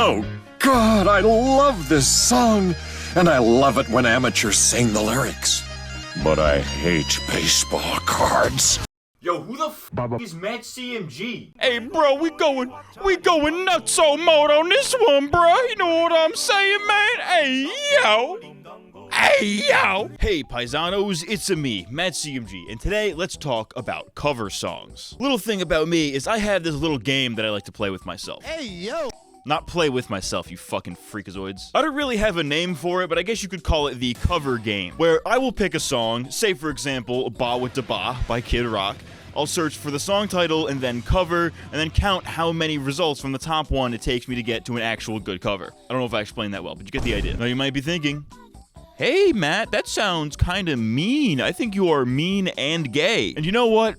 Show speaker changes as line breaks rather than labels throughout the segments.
Oh, God, I love this song, and I love it when amateurs sing the lyrics. But I hate baseball cards.
Yo, who the f is MattCMG?
Hey, bro, we going nutso mode on this one, bro. You know what I'm saying, man? Hey, yo. Hey, paisanos, it's me, MattCMG, and today let's talk about cover songs. Little thing about me is I have this little game that I like to play with myself.
Hey, yo.
Not play with myself, you fucking freakazoids. I don't really have a name for it, but I guess you could call it the cover game, where I will pick a song, say for example, Ba With Da Ba by Kid Rock. I'll search for the song title and then cover, and then count how many results from the top one it takes me to get to an actual good cover. I don't know if I explained that well, but you get the idea. Now you might be thinking, hey Matt, that sounds kinda mean. I think you are mean and gay. And you know what?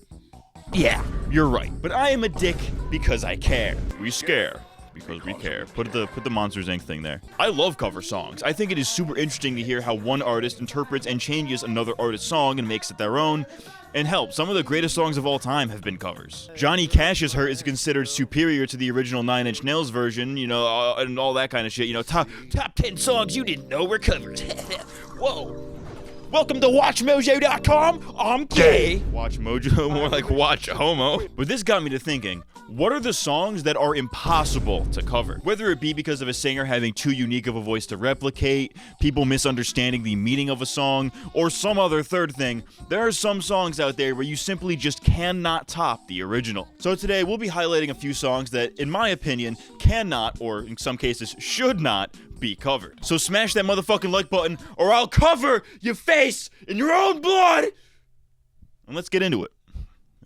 Yeah, you're right. But I am a dick because I care. We scare. Because we care. Put the Monsters Inc. thing there. I love cover songs. I think it is super interesting to hear how one artist interprets and changes another artist's song and makes it their own. And help, some of the greatest songs of all time have been covers. Johnny Cash's Hurt is considered superior to the original 9 Inch Nails version, you know, and all that kind of shit. You know, top 10 songs you didn't know were covers. Whoa. Welcome to WatchMojo.com. I'm gay. Watch Mojo, more like Watch Homo. But this got me to thinking, what are the songs that are impossible to cover? Whether it be because of a singer having too unique of a voice to replicate, people misunderstanding the meaning of a song, or some other third thing, there are some songs out there where you simply just cannot top the original. So today we'll be highlighting a few songs that, in my opinion, cannot, or in some cases should not, be covered. So smash that motherfucking like button, or I'll cover your face in your own blood! And let's get into it.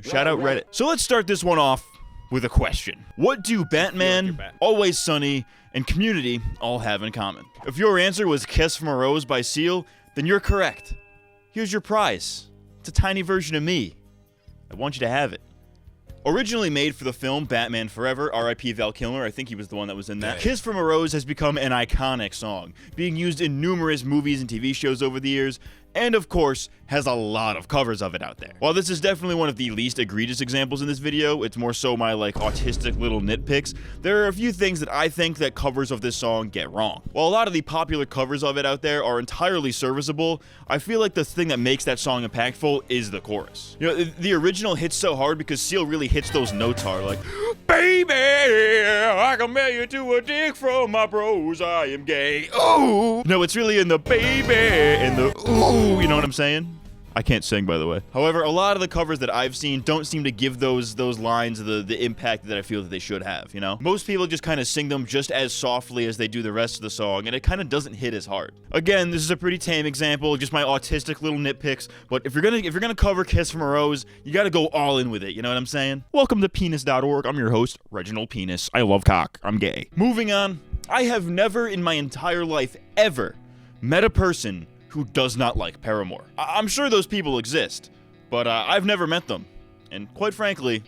Shout out Reddit. So let's start this one off with a question. What do Batman, Always Sunny, and Community all have in common? If your answer was Kiss from a Rose by Seal, then you're correct. Here's your prize. It's a tiny version of me. I want you to have it. Originally made for the film Batman Forever, R.I.P. Val Kilmer, I think he was the one that was in that. Kiss from a Rose has become an iconic song, being used in numerous movies and TV shows over the years, and of course, has a lot of covers of it out there. While this is definitely one of the least egregious examples in this video, it's more so my autistic little nitpicks, there are a few things that I think that covers of this song get wrong. While a lot of the popular covers of it out there are entirely serviceable, I feel like the thing that makes that song impactful is the chorus. You know, the original hits so hard because Seal really hits those notes hard, like, baby, I can mail you to a dick from my bros, I am gay, ooh. No, it's really in the baby and the ooh, you know what I'm saying? I can't sing, by the way. However, a lot of the covers that I've seen don't seem to give those lines the impact that I feel that they should have, you know? Most people just kind of sing them just as softly as they do the rest of the song, and it kind of doesn't hit as hard. Again, this is a pretty tame example, just my autistic little nitpicks, but if you're gonna cover Kiss from a Rose, you gotta go all in with it, you know what I'm saying? Welcome to penis.org. I'm your host, Reginald Penis. I love cock. I'm gay. Moving on, I have never in my entire life ever met a person who does not like Paramore. I'm sure those people exist, but I've never met them, and quite frankly,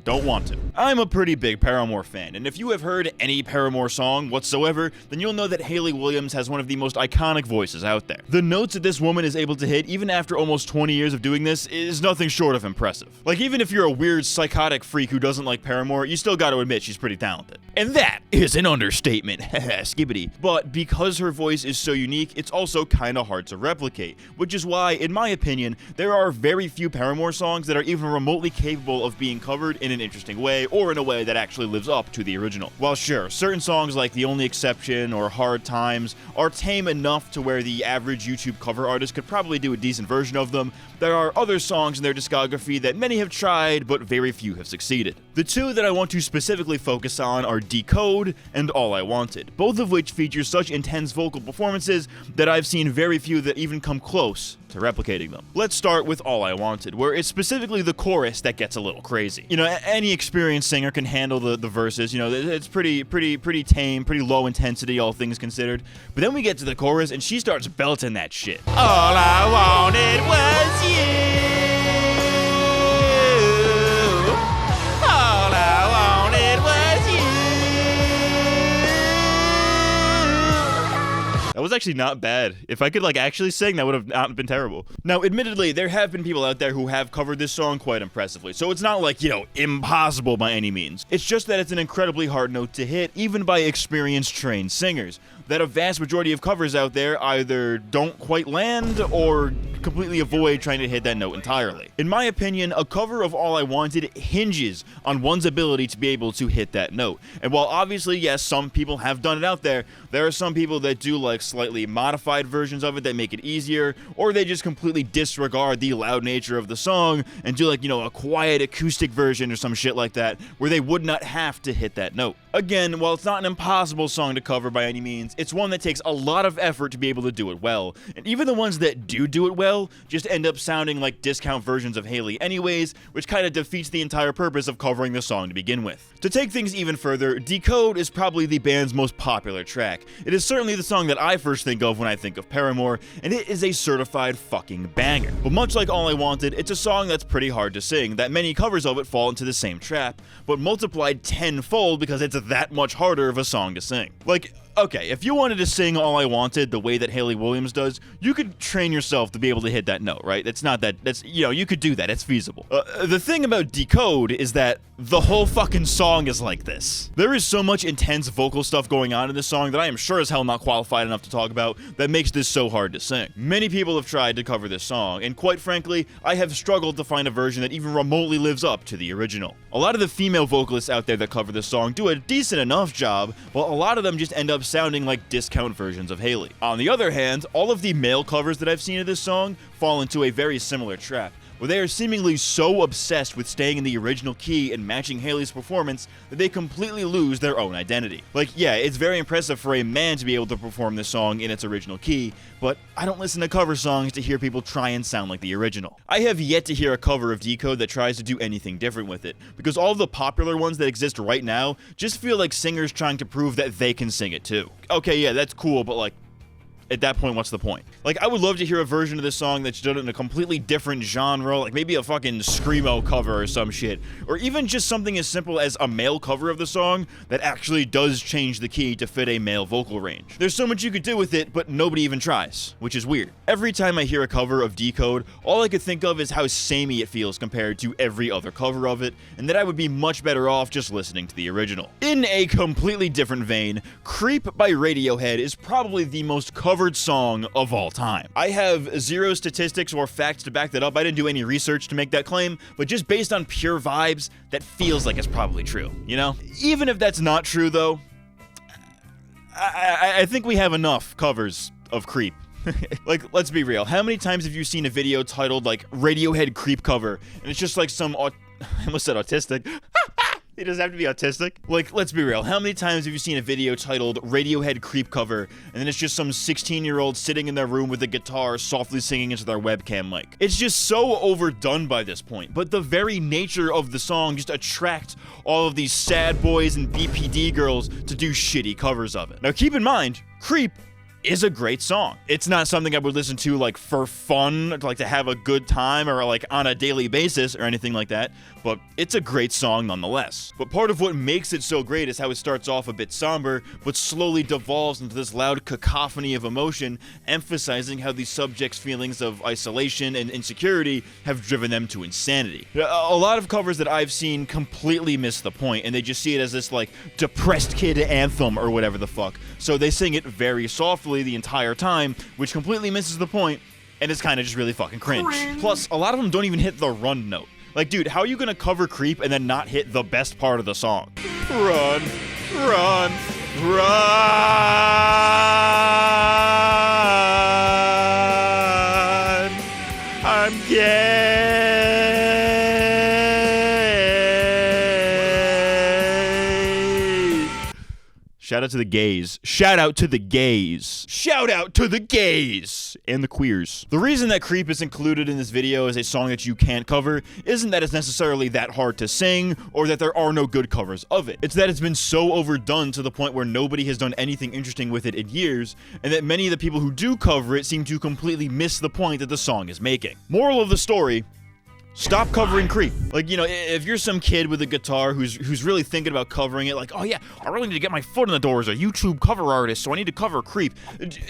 don't want to. I'm a pretty big Paramore fan, and if you have heard any Paramore song whatsoever, then you'll know that Hayley Williams has one of the most iconic voices out there. The notes that this woman is able to hit, even after almost 20 years of doing this, is nothing short of impressive. Like, even if you're a weird, psychotic freak who doesn't like Paramore, you still gotta admit she's pretty talented. And that is an understatement, skibbity. But because her voice is so unique, it's also kinda hard to replicate, which is why, in my opinion, there are very few Paramore songs that are even remotely capable of being covered in an interesting way, or in a way that actually lives up to the original. While sure, certain songs like The Only Exception or Hard Times are tame enough to where the average YouTube cover artist could probably do a decent version of them, there are other songs in their discography that many have tried, but very few have succeeded. The two that I want to specifically focus on are Decode and All I Wanted, both of which feature such intense vocal performances that I've seen very few that even come close to replicating them. Let's start with All I Wanted, where it's specifically the chorus that gets a little crazy. You know, any experienced singer can handle the verses, you know, it's pretty tame, pretty low intensity, all things considered. But then we get to the chorus and she starts belting that shit. All I wanted was you. All I wanted was you. That was was actually not bad. If I could like actually sing, that would have not been terrible. Now, admittedly, there have been people out there who have covered this song quite impressively, so it's not like, you know, impossible by any means. It's just that it's an incredibly hard note to hit, even by experienced trained singers. That a vast majority of covers out there either don't quite land or completely avoid trying to hit that note entirely. In my opinion, a cover of All I Wanted hinges on one's ability to be able to hit that note. And while obviously, yes, some people have done it out there, there are some people that do like slightly modified versions of it that make it easier, or they just completely disregard the loud nature of the song and do like, you know, a quiet acoustic version or some shit like that, where they would not have to hit that note. Again, while it's not an impossible song to cover by any means, it's one that takes a lot of effort to be able to do it well, and even the ones that do it well just end up sounding like discount versions of Haley anyways, which kind of defeats the entire purpose of covering the song to begin with. To take things even further, Decode is probably the band's most popular track. It is certainly the song that I first think of when I think of Paramore, and it is a certified fucking banger. But much like All I Wanted, it's a song that's pretty hard to sing, that many covers of it fall into the same trap, but multiplied tenfold because it's that much harder of a song to sing. Like, okay, if you wanted to sing All I Wanted the way that Hayley Williams does, you could train yourself to be able to hit that note, right? You could do that, it's feasible. The thing about Decode is that the whole fucking song is like this. There is so much intense vocal stuff going on in this song that I am sure as hell not qualified enough to talk about that makes this so hard to sing. Many people have tried to cover this song, and quite frankly, I have struggled to find a version that even remotely lives up to the original. A lot of the female vocalists out there that cover this song do a decent enough job, while a lot of them just end up sounding like discount versions of Haley. On the other hand, all of the male covers that I've seen of this song fall into a very similar trap, where they are seemingly so obsessed with staying in the original key and matching Haley's performance that they completely lose their own identity. Like, yeah, it's very impressive for a man to be able to perform this song in its original key, but I don't listen to cover songs to hear people try and sound like the original. I have yet to hear a cover of Decode that tries to do anything different with it, because all of the popular ones that exist right now just feel like singers trying to prove that they can sing it too. Okay, yeah, that's cool, but like, at that point, what's the point? Like, I would love to hear a version of this song that's done in a completely different genre, like maybe a fucking Screamo cover or some shit, or even just something as simple as a male cover of the song that actually does change the key to fit a male vocal range. There's so much you could do with it, but nobody even tries, which is weird. Every time I hear a cover of Decode, all I could think of is how samey it feels compared to every other cover of it, and that I would be much better off just listening to the original. In a completely different vein, Creep by Radiohead is probably the most covered song of all time. I have zero statistics or facts to back that up. I didn't do any research to make that claim, but just based on pure vibes, that feels like it's probably true, you know? Even if that's not true, though, I think we have enough covers of Creep. Like, let's be real. How many times have you seen a video titled, like, Radiohead Creep cover, and it's just like some I almost said autistic. It doesn't have to be autistic. Like, let's be real. How many times have you seen a video titled Radiohead Creep cover, and then it's just some 16-year-old sitting in their room with a guitar softly singing into their webcam mic? It's just so overdone by this point, but the very nature of the song just attracts all of these sad boys and BPD girls to do shitty covers of it. Now, keep in mind, Creep is a great song. It's not something I would listen to like for fun, like to have a good time or like on a daily basis or anything like that, but it's a great song nonetheless. But part of what makes it so great is how it starts off a bit somber, but slowly devolves into this loud cacophony of emotion, emphasizing how the subject's feelings of isolation and insecurity have driven them to insanity. A lot of covers that I've seen completely miss the point, and they just see it as this like depressed kid anthem or whatever the fuck. So they sing it very softly the entire time, which completely misses the point, and it's kind of just really fucking cringe. Plus, a lot of them don't even hit the run note. Like, dude, how are you gonna cover Creep and then not hit the best part of the song? Run, run, run. I'm gay. Shout out to the gays. Shout out to the gays. Shout out to the gays and the queers. The reason that Creep is included in this video as a song that you can't cover isn't that it's necessarily that hard to sing or that there are no good covers of it. It's that it's been so overdone to the point where nobody has done anything interesting with it in years, and that many of the people who do cover it seem to completely miss the point that the song is making. Moral of the story: Stop covering Creep. Like, you know, if you're some kid with a guitar who's really thinking about covering it, like, oh yeah, I really need to get my foot in the door as a YouTube cover artist, so I need to cover Creep.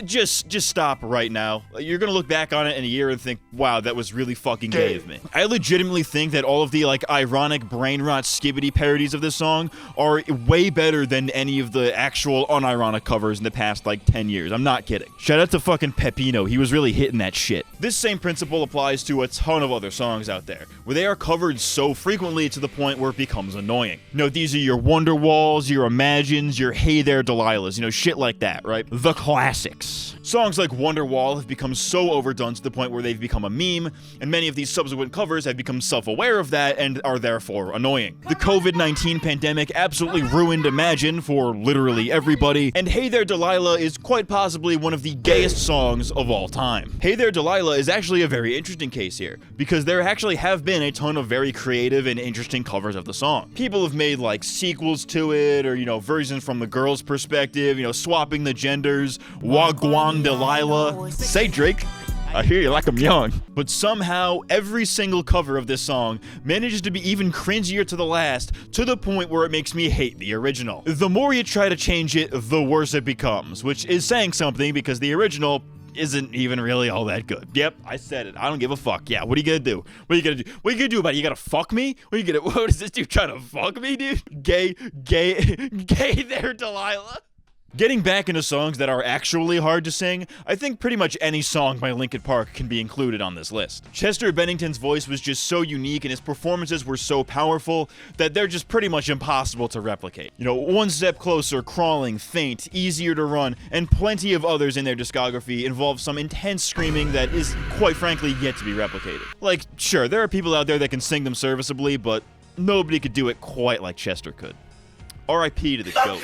Just stop right now. You're gonna look back on it in a year and think, wow, that was really fucking gay of me. I legitimately think that all of the, like, ironic brain rot skibbity parodies of this song are way better than any of the actual unironic covers in the past, like, 10 years. I'm not kidding. Shout out to fucking Pepino. He was really hitting that shit. This same principle applies to a ton of other songs out there, where they are covered so frequently to the point where it becomes annoying. You know, these are your Wonderwalls, your Imagines, your Hey There Delilahs, you know, shit like that, right? The classics. Songs like Wonderwall have become so overdone to the point where they've become a meme, and many of these subsequent covers have become self-aware of that and are therefore annoying. The COVID-19 pandemic absolutely ruined Imagine for literally everybody, and Hey There Delilah is quite possibly one of the gayest songs of all time. Hey There Delilah is actually a very interesting case here, because there actually have been a ton of very creative and interesting covers of the song. People have made, like, sequels to it, or, you know, versions from the girl's perspective, you know, swapping the genders, Wagwan Delilah. Say, Drake, I hear you like I'm young. But somehow, every single cover of this song manages to be even cringier to the last, to the point where it makes me hate the original. The more you try to change it, the worse it becomes, which is saying something because the original isn't even really all that good. Yep, I said it. I don't give a fuck. Yeah, what are you gonna do? What are you gonna do? What are you gonna do about it? You gotta fuck me? What is this dude trying to fuck me, dude? Gay there, Delilah. Getting back into songs that are actually hard to sing, I think pretty much any song by Linkin Park can be included on this list. Chester Bennington's voice was just so unique and his performances were so powerful that they're just pretty much impossible to replicate. You know, One Step Closer, Crawling, Faint, Easier to Run, and plenty of others in their discography involve some intense screaming that is, quite frankly, yet to be replicated. Like, sure, there are people out there that can sing them serviceably, but nobody could do it quite like Chester could. R.I.P. to the goat.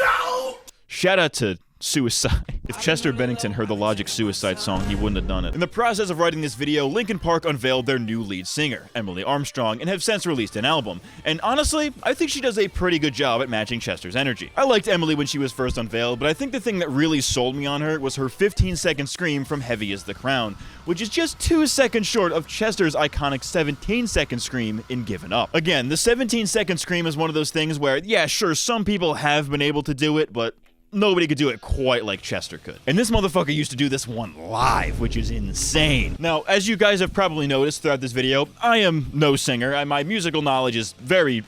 Shout out to Suicide. If Chester Bennington heard the Logic Suicide song, he wouldn't have done it. In the process of writing this video, Linkin Park unveiled their new lead singer, Emily Armstrong, and have since released an album. And honestly, I think she does a pretty good job at matching Chester's energy. I liked Emily when she was first unveiled, but I think the thing that really sold me on her was her 15-second scream from Heavy as the Crown, which is just 2 seconds short of Chester's iconic 17-second scream in Given Up. Again, the 17-second scream is one of those things where, yeah, sure, some people have been able to do it, but nobody could do it quite like Chester could. And this motherfucker used to do this one live, which is insane. Now, as you guys have probably noticed throughout this video, I am no singer. My musical knowledge is very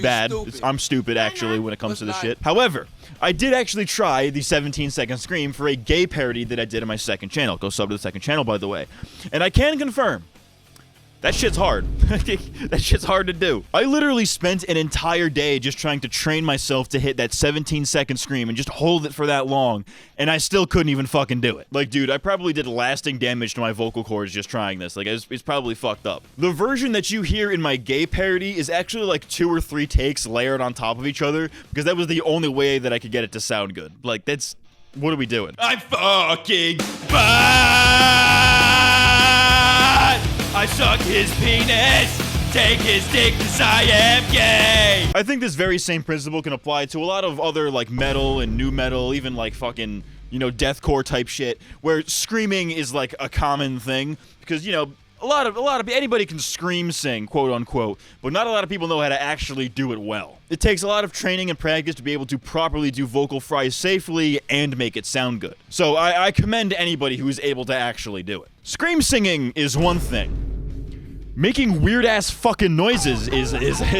bad. I'm stupid, actually, when it comes to this shit. However, I did actually try the 17-second scream for a gay parody that I did on my second channel. Go sub to the second channel, by the way. And I can confirm, that shit's hard. That shit's hard to do. I literally spent an entire day just trying to train myself to hit that 17-second scream and just hold it for that long, and I still couldn't even fucking do it. Like, dude, I probably did lasting damage to my vocal cords just trying this. Like, it's probably fucked up. The version that you hear in my gay parody is actually like 2 or 3 takes layered on top of each other, because that was the only way that I could get it to sound good. Like, that's... what are we doing? I'm fucking bad! I suck his penis, take his dick, 'cause I am gay. I think this very same principle can apply to a lot of other, like, metal and new metal, even, like, fucking, you know, deathcore type shit, where screaming is, like, a common thing, because, you know, a lot of anybody can scream sing, quote unquote, but not a lot of people know how to actually do it well. It takes a lot of training and practice to be able to properly do vocal fries safely and make it sound good. So I commend anybody who is able to actually do it. Scream singing is one thing. Making weird-ass fucking noises is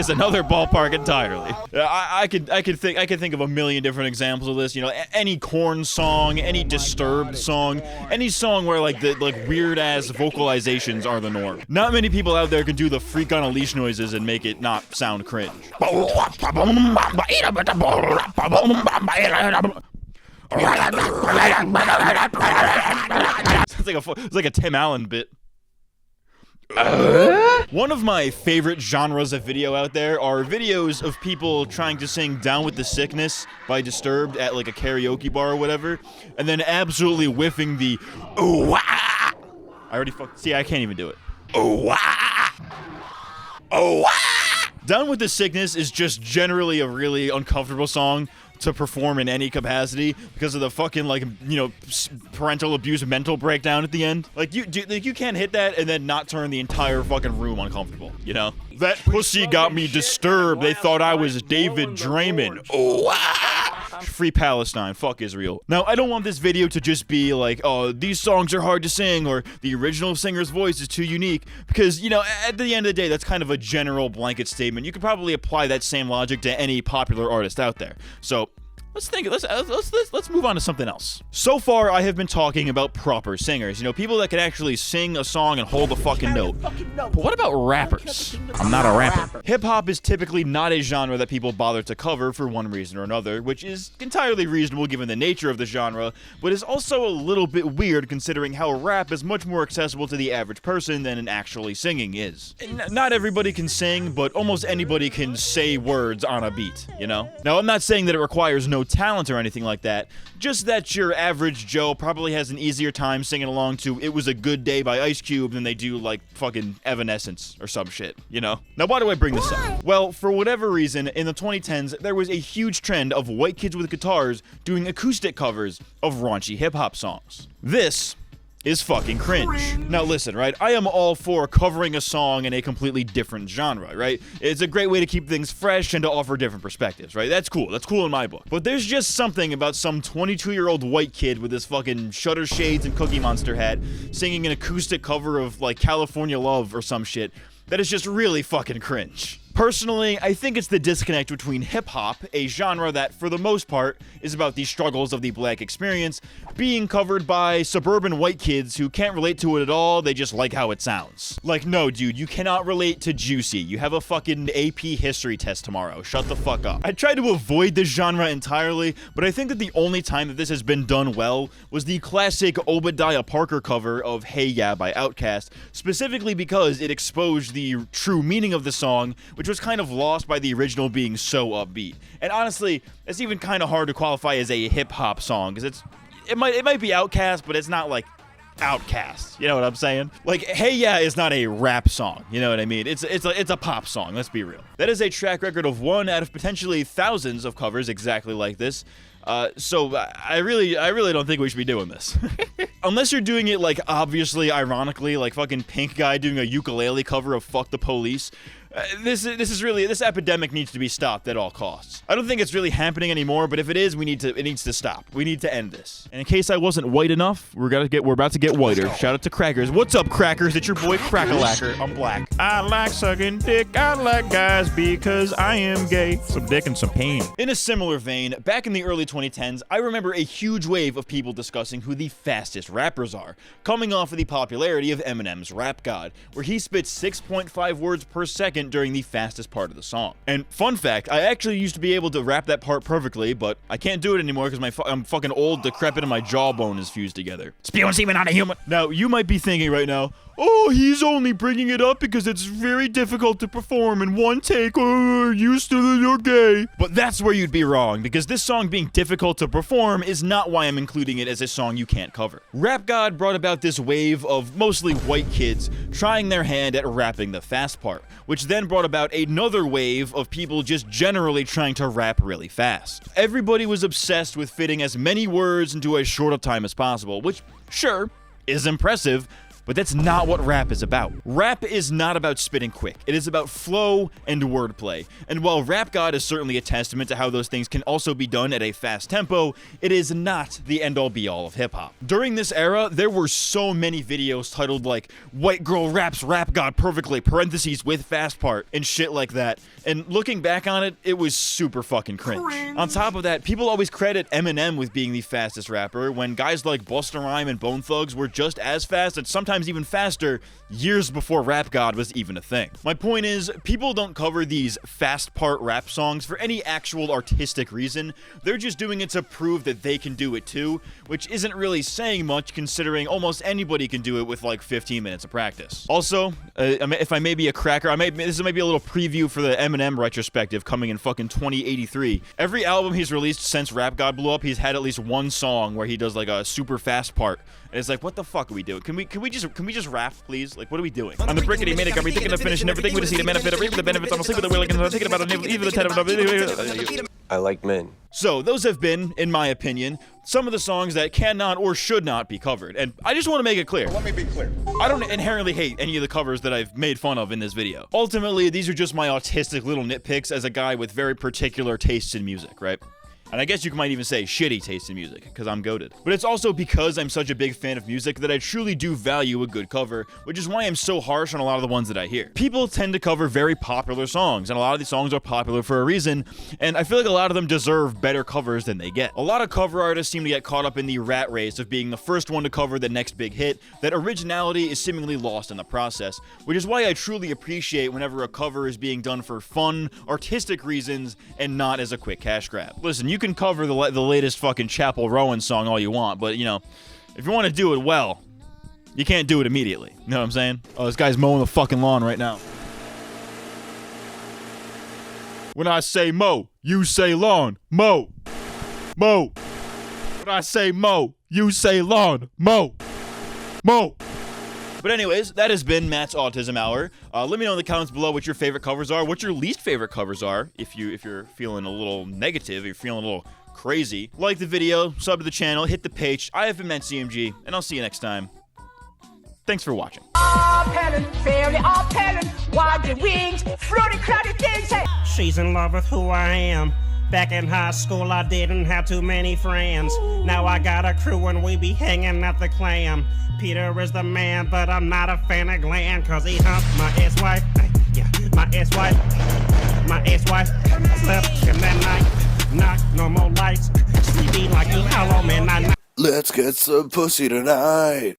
another ballpark entirely. I could think of a million different examples of this. You know, any Korn song, any Disturbed song, any song where like weird-ass vocalizations are the norm. Not many people out there can do the Freak on a Leash noises and make it not sound cringe. Sounds like a Tim Allen bit. One of my favorite genres of video out there are videos of people trying to sing Down with the Sickness by Disturbed at like a karaoke bar or whatever, and then absolutely whiffing the ooh-wah. I already see, I can't even do it. Ooh-wah. Ooh-wah. Down with the Sickness is just generally a really uncomfortable song to perform in any capacity because of the fucking, like, you know, parental abuse mental breakdown at the end. Like, you can't hit that and then not turn the entire fucking room uncomfortable, you know? That pussy got me disturbed. They thought I was David Draymond. Oh, Free Palestine, fuck Israel. Now, I don't want this video to just be like, oh, these songs are hard to sing, or the original singer's voice is too unique, because, you know, at the end of the day, that's kind of a general blanket statement. You could probably apply that same logic to any popular artist out there. So, let's move on to something else. So far, I have been talking about proper singers. You know, people that can actually sing a song and hold a fucking note. But what about rappers? I'm not a rapper. Hip-hop is typically not a genre that people bother to cover for one reason or another, which is entirely reasonable given the nature of the genre, but is also a little bit weird considering how rap is much more accessible to the average person than actually singing is. Not everybody can sing, but almost anybody can say words on a beat, you know? Now, I'm not saying that it requires no talent or anything like that, just that your average Joe probably has an easier time singing along to It Was a Good Day by Ice Cube than they do, like, fucking Evanescence or some shit, you know? Now, why do I bring this up? Well, for whatever reason, in the 2010s, there was a huge trend of white kids with guitars doing acoustic covers of raunchy hip-hop songs. This is fucking cringe. Now listen, right? I am all for covering a song in a completely different genre, right? It's a great way to keep things fresh and to offer different perspectives, right? That's cool. That's cool in my book. But there's just something about some 22-year-old white kid with his fucking shutter shades and Cookie Monster hat singing an acoustic cover of, like, California Love or some shit that is just really fucking cringe. Personally, I think it's the disconnect between hip-hop, a genre that, for the most part, is about the struggles of the black experience, being covered by suburban white kids who can't relate to it at all, they just like how it sounds. Like, no, dude, you cannot relate to Juicy. You have a fucking AP history test tomorrow. Shut the fuck up. I tried to avoid this genre entirely, but I think that the only time that this has been done well was the classic Obadiah Parker cover of Hey Ya by Outkast, specifically because it exposed the true meaning of the song, which was kind of lost by the original being so upbeat. And honestly, it's even kind of hard to qualify as a hip-hop song, because it might be Outkast, but it's not like Outkast. You know what I'm saying? Like, Hey Ya is not a rap song. You know what I mean? It's a pop song. Let's be real. That is a track record of one out of potentially thousands of covers exactly like this. So I really don't think we should be doing this. Unless you're doing it, like, obviously, ironically, like fucking Pink Guy doing a ukulele cover of Fuck the Police. This epidemic needs to be stopped at all costs. I don't think it's really happening anymore, but if it is, it needs to stop. We need to end this. And in case I wasn't white enough, we're about to get whiter. Shout out to Crackers. What's up, Crackers? It's your boy Crackalacker. I'm black. I like sucking dick. I like guys because I am gay. Some dick and some pain. In a similar vein, back in the early 2010s, I remember a huge wave of people discussing who the fastest rappers are, coming off of the popularity of Eminem's Rap God, where he spits 6.5 words per second during the fastest part of the song. And fun fact, I actually used to be able to rap that part perfectly, but I can't do it anymore because I'm fucking old, decrepit, and my jawbone is fused together. Spewing semen on a human. Now, you might be thinking right now, oh, he's only bringing it up because it's very difficult to perform in one take. Oh, used to that you're gay. But that's where you'd be wrong, because this song being difficult to perform is not why I'm including it as a song you can't cover. Rap God brought about this wave of mostly white kids trying their hand at rapping the fast part, which then brought about another wave of people just generally trying to rap really fast. Everybody was obsessed with fitting as many words into as short a time as possible, which, sure, is impressive, but that's not what rap is about. Rap is not about spitting quick. It is about flow and wordplay. And while Rap God is certainly a testament to how those things can also be done at a fast tempo, it is not the end-all be-all of hip-hop. During this era, there were so many videos titled like, White Girl Raps Rap God Perfectly, parentheses with fast part, and shit like that. And looking back on it, it was super fucking cringe. On top of that, people always credit Eminem with being the fastest rapper, when guys like Busta Rhymes and Bone Thugs were just as fast and sometimes even faster years before Rap God was even a thing. My point is, people don't cover these fast part rap songs for any actual artistic reason. They're just doing it to prove that they can do it too, which isn't really saying much considering almost anybody can do it with like 15 minutes of practice. Also, if I may be a cracker, this may be a little preview for the Eminem retrospective coming in fucking 2083. Every album he's released since Rap God blew up, he's had at least one song where he does like a super fast part, And it's like, what the fuck are we doing? Can we just rap, please? Like, what are we doing? On the brick, he made it, got rethinking the finish and everything. We just see the benefit of the benefits. I'm asleep with the will, I'm thinking about it, even the 10 of
I like men.
So, those have been, in my opinion, some of the songs that cannot or should not be covered. And I just want to make it clear.
Let me be clear.
I don't inherently hate any of the covers that I've made fun of in this video. Ultimately, these are just my autistic little nitpicks as a guy with very particular tastes in music, right? And I guess you might even say shitty taste in music, because I'm goated. But it's also because I'm such a big fan of music that I truly do value a good cover, which is why I'm so harsh on a lot of the ones that I hear. People tend to cover very popular songs, and a lot of these songs are popular for a reason, and I feel like a lot of them deserve better covers than they get. A lot of cover artists seem to get caught up in the rat race of being the first one to cover the next big hit, that originality is seemingly lost in the process, which is why I truly appreciate whenever a cover is being done for fun, artistic reasons, and not as a quick cash grab. Listen, you can cover the latest fucking Chapel Rowan song all you want, but, you know, if you want to do it well, you can't do it immediately. You know what I'm saying? Oh, this guy's mowing the fucking lawn right now. When I say mow, you say lawn. Mow. Mow. When I say mow, you say lawn. Mow. Mow. But anyways, that has been Matt's Autism Hour. Let me know in the comments below what your favorite covers are, what your least favorite covers are, if you're feeling a little negative, you're feeling a little crazy. Like the video, sub to the channel, hit the page. I have been MattCMG, and I'll see you next time. Thanks for watching.
She's in love with who I am. Back in high school, I didn't have too many friends. Now I got a crew and we be hanging at the clam. Peter is the man, but I'm not a fan of Glenn, cause he humped my ex-wife. Yeah, my ex-wife. My ex-wife slept in that night. Knock, no more lights. Sleepy like a hollow man.
Let's get some pussy tonight.